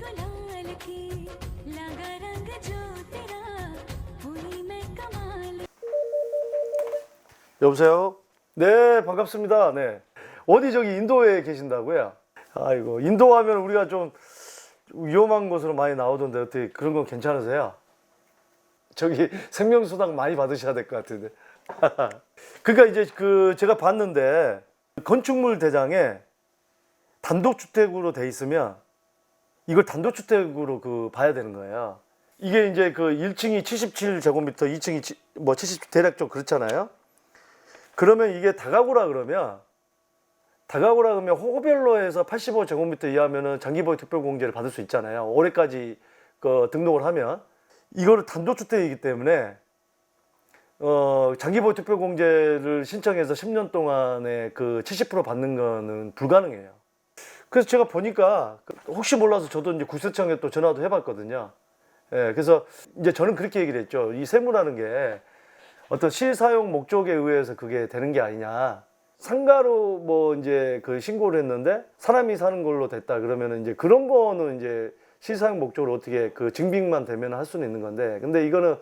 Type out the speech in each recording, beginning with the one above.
गुलाल की लगा रंग जो तेरा हुई मैं कमाल। 여보세요? 네, 반갑습니다. 네. 어디 저기 인도에 계신다고요? 아이고, 인도 하면 우리가 좀 위험한 곳으로 많이 나오던데 어떻게 그런 건 괜찮으세요? 저기 생명수당 많이 받으셔야 될 것 같은데. 그러니까 이제 제가 봤는데 건축물 대장에 단독주택으로 돼 있으면 이걸 단독주택으로 봐야 되는 거예요. 이게 이제 1층이 77제곱미터, 2층이 뭐 70, 대략 좀 그렇잖아요. 그러면 이게 다가구라 그러면 호별로 해서 85제곱미터 이하면은 장기보유 특별공제를 받을 수 있잖아요. 올해까지 등록을 하면. 이거를 단독주택이기 때문에 장기보유 특별공제를 신청해서 10년 동안에 70% 받는 거는 불가능해요. 그래서 제가 보니까 혹시 몰라서 저도 이제 국세청에 또 전화도 해봤거든요. 예, 그래서 이제 저는 그렇게 얘기를 했죠. 이 세무라는 게 어떤 실사용 목적에 의해서 그게 되는 게 아니냐. 상가로 뭐 이제 신고를 했는데 사람이 사는 걸로 됐다 그러면은 이제 그런 거는 이제 실사용 목적으로 어떻게 증빙만 되면 할 수는 있는 건데, 근데 이거는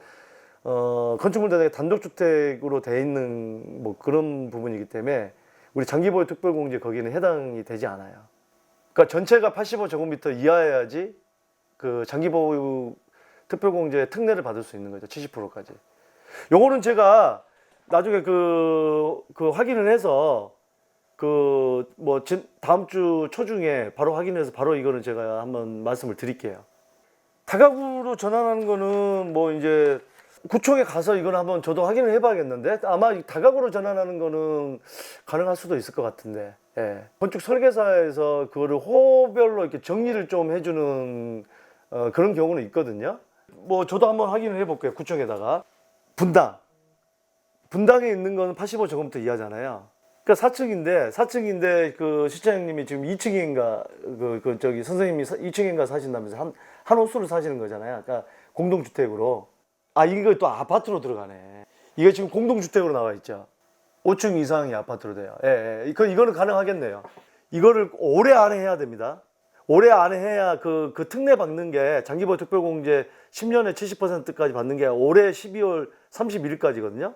건축물 대장에 단독주택으로 돼 있는 뭐 그런 부분이기 때문에 우리 장기보유 특별공제 거기는 해당이 되지 않아요. 그러니까 전체가 85제곱미터 이하여야지 장기보유 특별공제 특례를 받을 수 있는 거죠. 70%까지. 요거는 제가 나중에 확인을 해서 다음 주 초중에 바로 확인해서 바로 이거는 제가 한번 말씀을 드릴게요. 다가구로 전환하는 거는 뭐 이제 구청에 가서 이건 한번 저도 확인을 해봐야겠는데 아마 다가구로 전환하는 거는 가능할 수도 있을 것 같은데. 예. 건축 설계사에서 그거를 호별로 이렇게 정리를 좀 해주는 그런 경우는 있거든요. 뭐 저도 한번 확인을 해볼게요. 구청에다가. 분당에 있는 거는 85제곱미터 이하잖아요. 그러니까 4층인데 시청장님이 지금 2층인가 저기 선생님이 2층인가 사신다면서 한 호수를 사시는 거잖아요. 그러니까 공동주택으로. 아, 이거 또 아파트로 들어가네. 이게 지금 공동주택으로 나와 있죠. 5층 이상이 아파트로 돼요. 예, 예. 이거는 가능하겠네요. 이거를 올해 안에 해야 됩니다. 올해 안에 해야 그 특례 받는 게 장기보유 특별공제 10년에 70%까지 받는 게 올해 12월 31일까지거든요.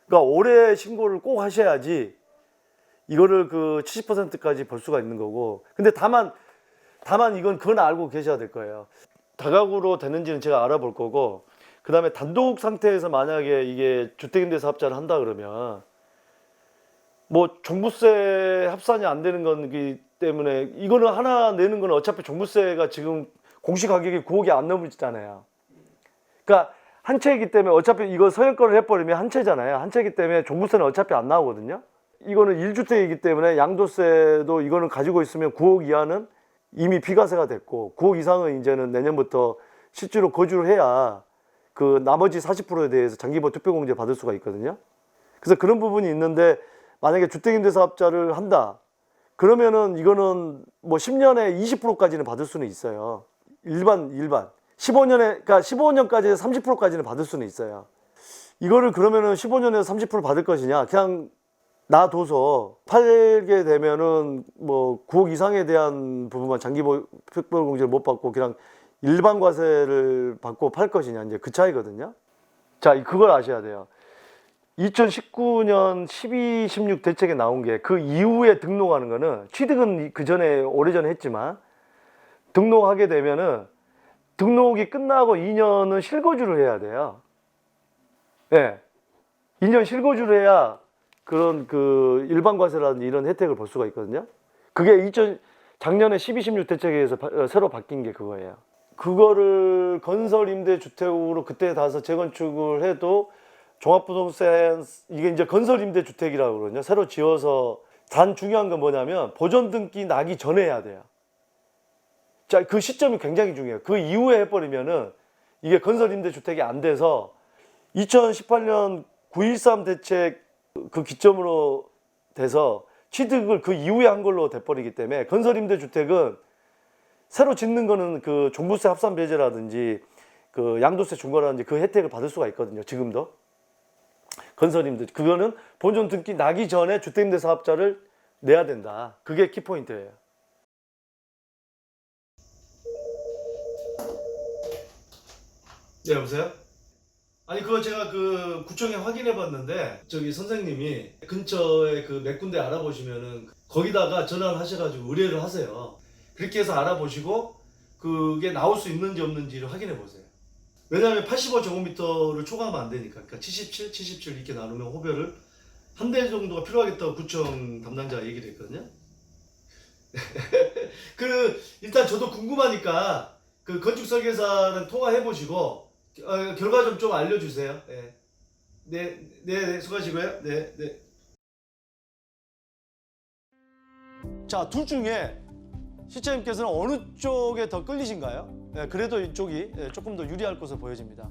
그러니까 올해 신고를 꼭 하셔야지 이거를 70%까지 벌 수가 있는 거고. 근데 다만 그건 알고 계셔야 될 거예요. 다가구로 되는지는 제가 알아볼 거고, 그 다음에 단독 상태에서 만약에 이게 주택임대사업자를 한다 그러면 뭐 종부세 합산이 안 되는 거기 때문에 이거는 하나 내는 거는 어차피 종부세가 지금 공시 가격이 9억이 안 넘지잖아요. 그러니까 한 채이기 때문에 어차피 이거 서형권을 해버리면 한 채잖아요. 한 채이기 때문에 종부세는 어차피 안 나오거든요. 이거는 1주택이기 때문에 양도세도 이거는 가지고 있으면 9억 이하는 이미 비과세가 됐고 9억 이상은 이제는 내년부터 실제로 거주를 해야 나머지 40%에 대해서 장기보유 특별공제 받을 수가 있거든요. 그래서 그런 부분이 있는데 만약에 주택임대사업자를 한다 그러면은 이거는 뭐 10년에 20%까지는 받을 수는 있어요. 일반 15년까지 30%까지는 받을 수는 있어요. 이거를 그러면은 15년에서 30% 받을 것이냐, 그냥 놔둬서 팔게 되면은 뭐 9억 이상에 대한 부분만 장기보유 특별공제를 못 받고 그냥 일반 과세를 받고 팔 것이냐, 이제 그 차이거든요. 자, 그걸 아셔야 돼요. 2019년 12, 16 대책에 나온 게 그 이후에 등록하는 거는, 취득은 그 전에 오래전에 했지만 등록하게 되면은 등록이 끝나고 2년은 실거주를 해야 돼요. 예. 2년 실거주를 해야 그런 일반 과세라든지 이런 혜택을 볼 수가 있거든요. 그게 작년에 12, 16 대책에서 새로 바뀐 게 그거예요. 그거를 건설임대주택으로 그때 다서 재건축을 해도 종합부동산, 이게 이제 건설임대주택이라고 그러거든요. 새로 지어서. 단 중요한 건 뭐냐면 보존등기 나기 전에 해야 돼요. 자, 그 시점이 굉장히 중요해요. 그 이후에 해버리면은 이게 건설임대주택이 안 돼서 2018년 9.13 대책 그 기점으로 돼서 취득을 그 이후에 한 걸로 돼버리기 때문에 건설임대주택은 새로 짓는 거는 종부세 합산 배제라든지 양도세 중과라든지 그 혜택을 받을 수가 있거든요. 지금도. 건설임대, 그거는 본전 등기 나기 전에 주택임대사업자를 내야 된다. 그게 키포인트예요. 네, 여보세요? 아니 그거 제가 그 구청에 확인해 봤는데 저기 선생님이 근처에 그 몇 군데 알아보시면은 거기다가 전화를 하셔가지고 의뢰를 하세요. 그렇게 해서 알아보시고 그게 나올 수 있는지 없는지를 확인해 보세요. 왜냐하면 85제곱미터를 초과하면 안 되니까. 그러니까 77, 77 이렇게 나누면 호별을 한 대 정도가 필요하겠다고 구청 담당자가 얘기를 했거든요. 그 일단 저도 궁금하니까 그 건축 설계사랑 통화해 보시고 결과 좀 알려주세요. 네. 네, 수고하시고요. 네, 네. 자, 둘 중에 시청자님께서는 어느 쪽에 더 끌리신가요? 네, 그래도 이쪽이 조금 더 유리할 것으로 보여집니다.